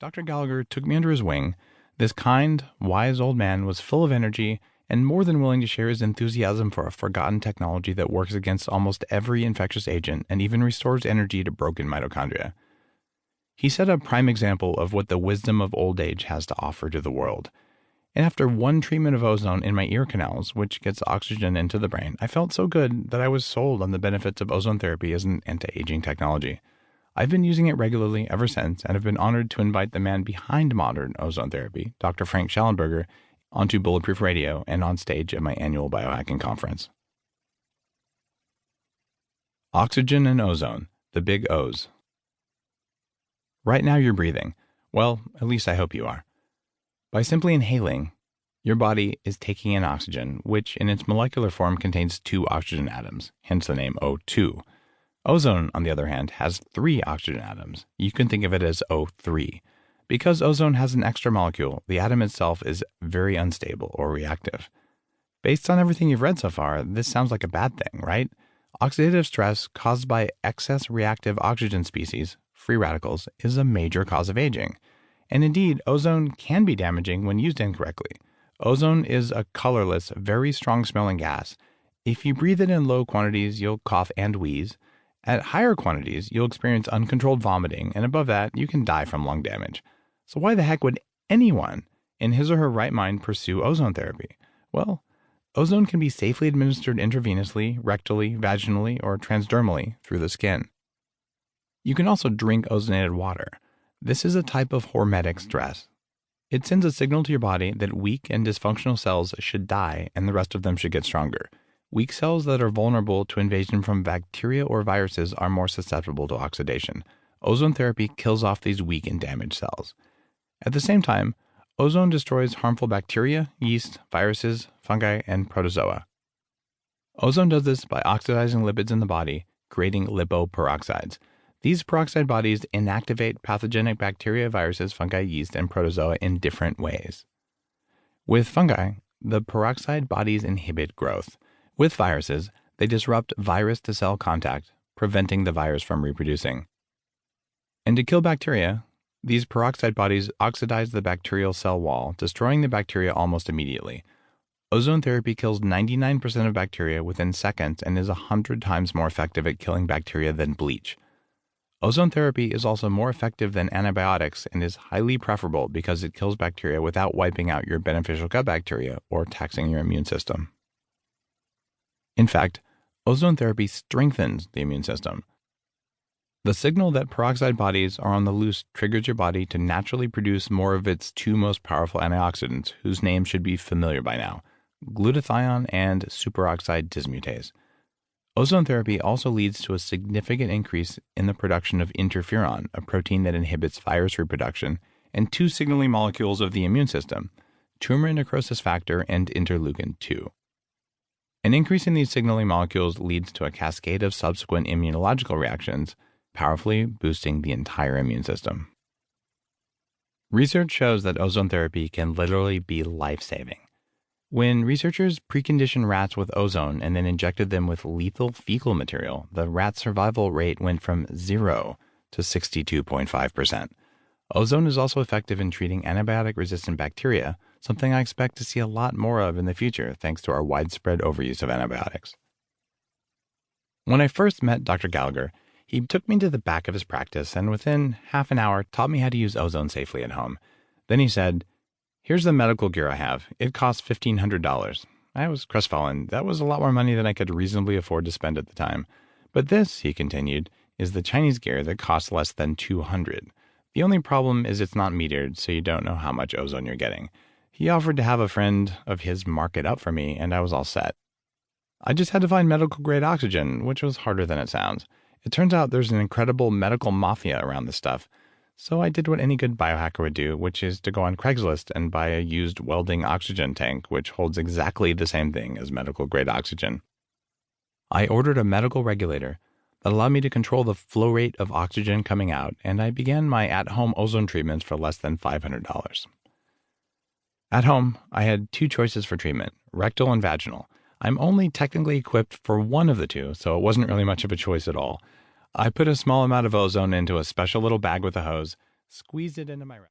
Dr. Gallagher took me under his wing. This kind, wise old man was full of energy and more than willing to share his enthusiasm for a forgotten technology that works against almost every infectious agent and even restores energy to broken mitochondria. He set a prime example of what the wisdom of old age has to offer to the world. And after one treatment of ozone in my ear canals, which gets oxygen into the brain, I felt so good that I was sold on the benefits of ozone therapy as an anti-aging technology. I've been using it regularly ever since and have been honored to invite the man behind modern ozone therapy, Dr. Frank Schallenberger, onto Bulletproof Radio and on stage at my annual biohacking conference. Oxygen and ozone, the big O's. Right now you're breathing. Well, at least I hope you are. By simply inhaling, your body is taking in oxygen, which in its molecular form contains 2 oxygen atoms, hence the name O2. Ozone, on the other hand, has 3 oxygen atoms. You can think of it as O3. Because ozone has an extra molecule, the atom itself is very unstable or reactive. Based on everything you've read so far, this sounds like a bad thing, right? Oxidative stress caused by excess reactive oxygen species, free radicals, is a major cause of aging. And indeed, ozone can be damaging when used incorrectly. Ozone is a colorless, very strong-smelling gas. If you breathe it in low quantities, you'll cough and wheeze. At higher quantities, you'll experience uncontrolled vomiting, and above that, you can die from lung damage. So why the heck would anyone in his or her right mind pursue ozone therapy? Well, ozone can be safely administered intravenously, rectally, vaginally, or transdermally through the skin. You can also drink ozonated water. This is a type of hormetic stress. It sends a signal to your body that weak and dysfunctional cells should die and the rest of them should get stronger. Weak cells that are vulnerable to invasion from bacteria or viruses are more susceptible to oxidation. Ozone therapy kills off these weak and damaged cells. At the same time, ozone destroys harmful bacteria, yeast, viruses, fungi, and protozoa. Ozone does this by oxidizing lipids in the body, creating lipoperoxides. These peroxide bodies inactivate pathogenic bacteria, viruses, fungi, yeast, and protozoa in different ways. With fungi, the peroxide bodies inhibit growth. With viruses, they disrupt virus-to-cell contact, preventing the virus from reproducing. And to kill bacteria, these peroxide bodies oxidize the bacterial cell wall, destroying the bacteria almost immediately. Ozone therapy kills 99% of bacteria within seconds and is 100 times more effective at killing bacteria than bleach. Ozone therapy is also more effective than antibiotics and is highly preferable because it kills bacteria without wiping out your beneficial gut bacteria or taxing your immune system. In fact, ozone therapy strengthens the immune system. The signal that peroxide bodies are on the loose triggers your body to naturally produce more of its 2 most powerful antioxidants, whose names should be familiar by now, glutathione and superoxide dismutase. Ozone therapy also leads to a significant increase in the production of interferon, a protein that inhibits virus reproduction, and 2 signaling molecules of the immune system, tumor necrosis factor and interleukin-2. An increase in these signaling molecules leads to a cascade of subsequent immunological reactions, powerfully boosting the entire immune system. Research shows that ozone therapy can literally be life-saving. When researchers preconditioned rats with ozone and then injected them with lethal fecal material, the rat survival rate went from 0 to 62.5%. Ozone is also effective in treating antibiotic-resistant bacteria, something I expect to see a lot more of in the future thanks to our widespread overuse of antibiotics. When I first met Dr. Gallagher, he took me to the back of his practice and within half an hour taught me how to use ozone safely at home. Then he said, "Here's the medical gear I have. It costs $1,500. I was crestfallen. That was a lot more money than I could reasonably afford to spend at the time. But this, he continued, is the Chinese gear that costs less than $200. The only problem is it's not metered, so you don't know how much ozone you're getting. He offered to have a friend of his mark it up for me, and I was all set. I just had to find medical-grade oxygen, which was harder than it sounds. It turns out there's an incredible medical mafia around this stuff. So I did what any good biohacker would do, which is to go on Craigslist and buy a used welding oxygen tank, which holds exactly the same thing as medical-grade oxygen. I ordered a medical regulator that allowed me to control the flow rate of oxygen coming out, and I began my at-home ozone treatments for less than $500. At home, I had 2 choices for treatment, rectal and vaginal. I'm only technically equipped for one of the 2, so it wasn't really much of a choice at all. I put a small amount of ozone into a special little bag with a hose, squeezed it into my rectum.